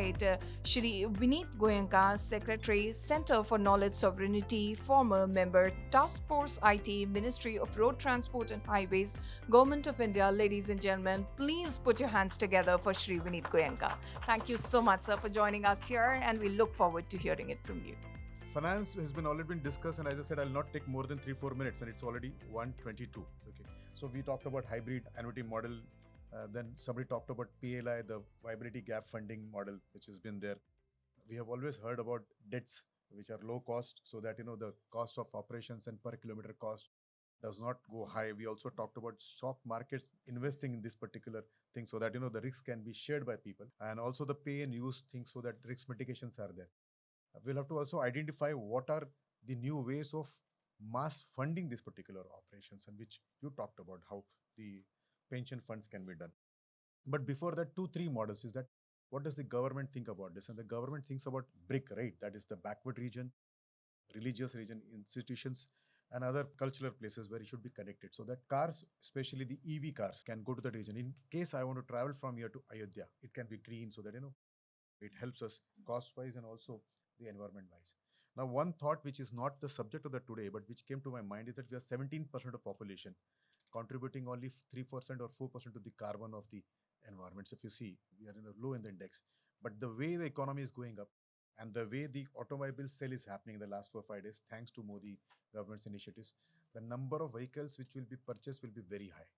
invite Shri Vinit Goenka, Secretary, Center for Knowledge Sovereignty, former member, Task Force IT, Ministry of Road Transport and Highways, Government of India. Ladies and gentlemen, please put your hands together for Shri Vinit Goenka. Thank you so much, sir, for joining us here, and we look forward to hearing it from you. Finance has been already been discussed, and as I said, I'll not take more than 3-4 minutes, and it's already 1:22. Okay, so we talked about hybrid annuity model. Then somebody talked about PLI, the viability gap funding model, which has been there. We have always heard about debts, which are low cost, so that the cost of operations and per kilometer cost does not go high. We also talked about stock markets investing in this particular thing, so that the risk can be shared by people, and also the pay and use thing, so that risk mitigations are there. We'll have to also identify what are the new ways of mass funding these particular operations, and which you talked about how the pension funds can be done. But before that, 2-3 models is that what does the government think about this? And the government thinks about BRIC, right? That is the backward region, religious region, institutions, and other cultural places where it should be connected. So that cars, especially the EV cars, can go to that region. In case I want to travel from here to Ayodhya, it can be green, so that it helps us cost-wise and also the environment-wise. Now, one thought which is not the subject of the today, but which came to my mind is that we are 17% of population, contributing only 3% or 4% to the carbon of the environment. So if you see, we are in the low in the index. But the way the economy is going up and the way the automobile sale is happening in the last 4 or 5 days, thanks to Modi government's initiatives, the number of vehicles which will be purchased will be very high.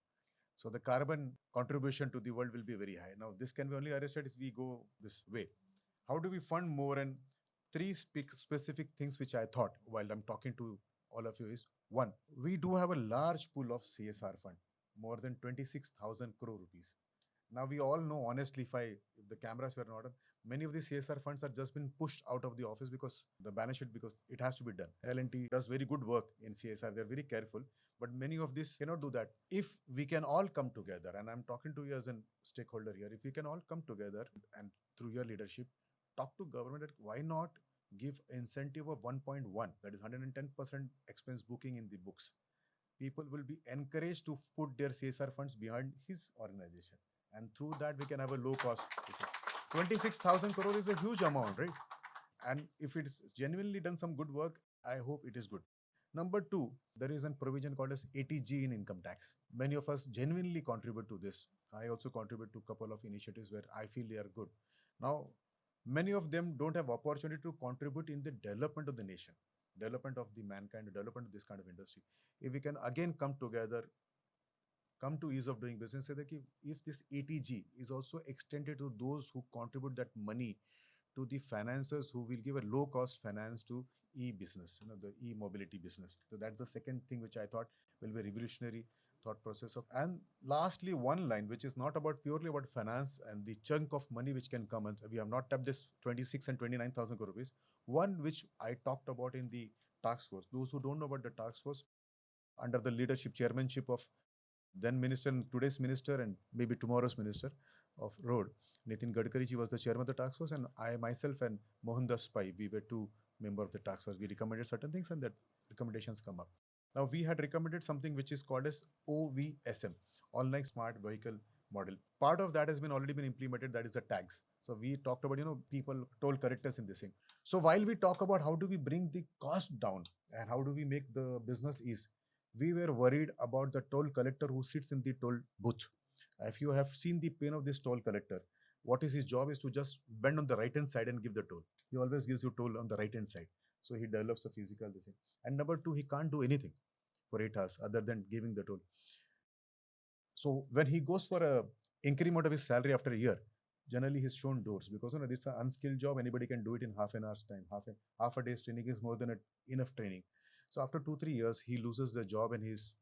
So the carbon contribution to the world will be very high. Now, this can be only arrested if we go this way. How do we fund more? And three specific things which I thought while I'm talking to all of you is, one, we do have a large pool of CSR fund, more than 26,000 crore rupees. Now we all know, honestly, if the cameras were not on, many of these CSR funds have just been pushed out of the office because the balance sheet, because it has to be done. L&T does very good work in CSR. They're very careful, but many of these cannot do that. If we can all come together, and I'm talking to you as a stakeholder here, if we can all come together and through your leadership, talk to government that why not give incentive of 1.1, that is 110% expense booking in the books. People will be encouraged to put their CSR funds behind his organization. And through that, we can have a low cost. 26,000 crore is a huge amount, right? And if it's genuinely done some good work, I hope it is good. Number two, there is a provision called as ATG in income tax. Many of us genuinely contribute to this. I also contribute to a couple of initiatives where I feel they are good. Now, many of them don't have opportunity to contribute in the development of the nation, development of the mankind, development of this kind of industry. If we can again come together, come to ease of doing business, say that if this ATG is also extended to those who contribute that money to the financiers who will give a low cost finance to e-business, the e-mobility business. So that's the second thing which I thought will be a revolutionary thought process of. And lastly, one line which is not about purely about finance and the chunk of money which can come, and we have not tapped this 26 and 29,000 crore rupees. One which I talked about in the task force. Those who don't know about the task force, under the leadership, chairmanship of then minister and today's minister and maybe tomorrow's minister of road, Nitin Gadkari ji was the chairman of the task force, and I myself and Mohandas Pai, we were two members of the task force. We recommended certain things and that recommendations come up. Now we had recommended something which is called as OVSM, Online Smart Vehicle Model. Part of that has been already been implemented, that is the tags. So we talked about, people, toll collectors in this thing. So while we talk about how do we bring the cost down and how do we make the business ease, we were worried about the toll collector who sits in the toll booth. If you have seen the pain of this toll collector, what is his job is to just bend on the right hand side and give the toll. He always gives you toll on the right hand side. So he develops a physical this thing. And number two, he can't do anything for 8 hours other than giving the toll. So when he goes for a increment of his salary after a year, generally he's shown doors because this is an unskilled job. Anybody can do it in half an hour's time. Half a day's training is more than enough training. So after 2-3 years, he loses the job and he's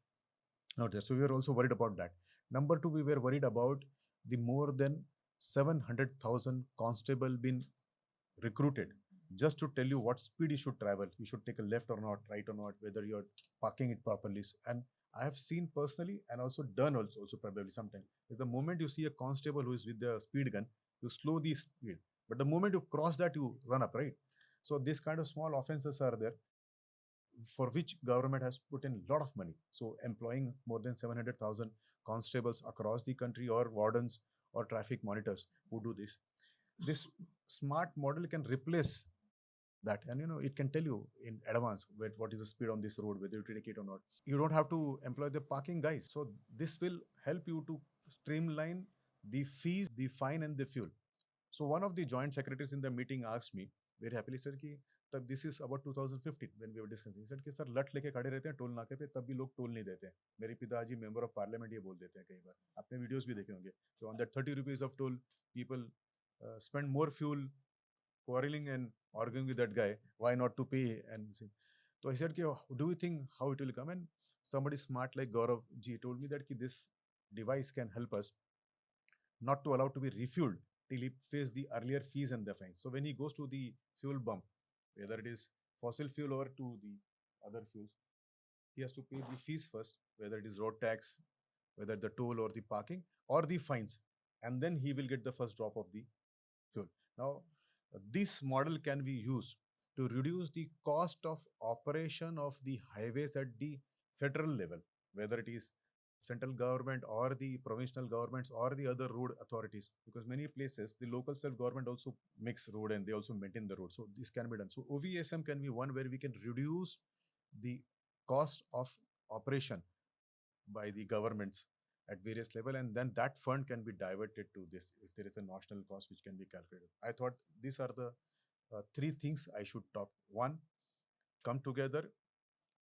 not there. So we were also worried about that. Number two, we were worried about the more than 700,000 constable being recruited just to tell you what speed you should travel. You should take a left or not, right or not, whether you're parking it properly. And I have seen personally and also done also probably sometimes. Is the moment you see a constable who is with the speed gun, you slow the speed. But the moment you cross that, you run up, right? So this kind of small offenses are there, for which government has put in a lot of money. So employing more than 700,000 constables across the country, or wardens or traffic monitors who do this. this smart model can replace that, and it can tell you in advance what is the speed on this road, whether you take it or not. You don't have to employ the parking guys. So this will help you to streamline the fees, the fine, and the fuel. So one of the joint secretaries in the meeting asked me very happily, sir, कि तब this is about 2015 when we were discussing. He said कि sir लट लेके खड़े रहते हैं toll नाके पे, तब भी लोग टोल नहीं देते हैं. मेरे पिताजी मेंबर ऑफ पार्लियामेंट ये बोल देते हैं कई बार. आपने वीडियोस भी देखे होंगे. So on that 30 rupees of toll, people spend more fuel quarreling and arguing with that guy. Why not to pay? And so I said, do you think how it will come? And somebody smart like Gaurav ji told me that this device can help us not to allow to be refueled till he pays the earlier fees and the fines. So when he goes to the fuel bump, whether it is fossil fuel or to the other fuels, he has to pay the fees first, whether it is road tax, whether the toll or the parking or the fines, and then he will get the first drop of the fuel. Now, this model can be used to reduce the cost of operation of the highways at the federal level, whether it is central government or the provincial governments or the other road authorities, because many places the local self government also makes road and they also maintain the road. So this can be done. So OVSM can be one where we can reduce the cost of operation by the governments at various level, and then that fund can be diverted to this if there is a national cost which can be calculated. I thought these are the three things I should talk. One, come together,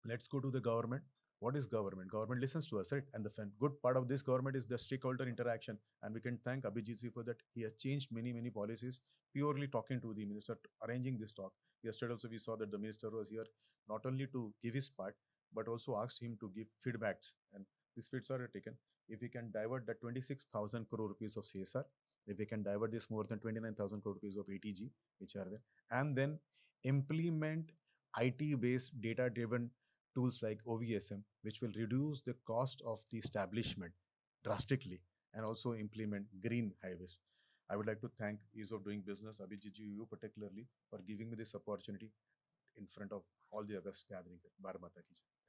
let's go to the government. What is government? Government listens to us, right? And the good part of this government is the stakeholder interaction, and we can thank Abhijit for that. He has changed many policies purely talking to the minister, arranging this talk. Yesterday also we saw that the minister was here not only to give his part but also asked him to give feedbacks, and these feeds are taken. If we can divert the 26,000 crore rupees of CSR, if we can divert this more than 29,000 crore rupees of ATG which are there, and then implement IT based data driven tools like OVSM, which will reduce the cost of the establishment drastically and also implement green highways. I would like to thank Ease of Doing Business, Abhijit ji, you particularly, for giving me this opportunity in front of all the August gathering. Bharat Mata ki jai.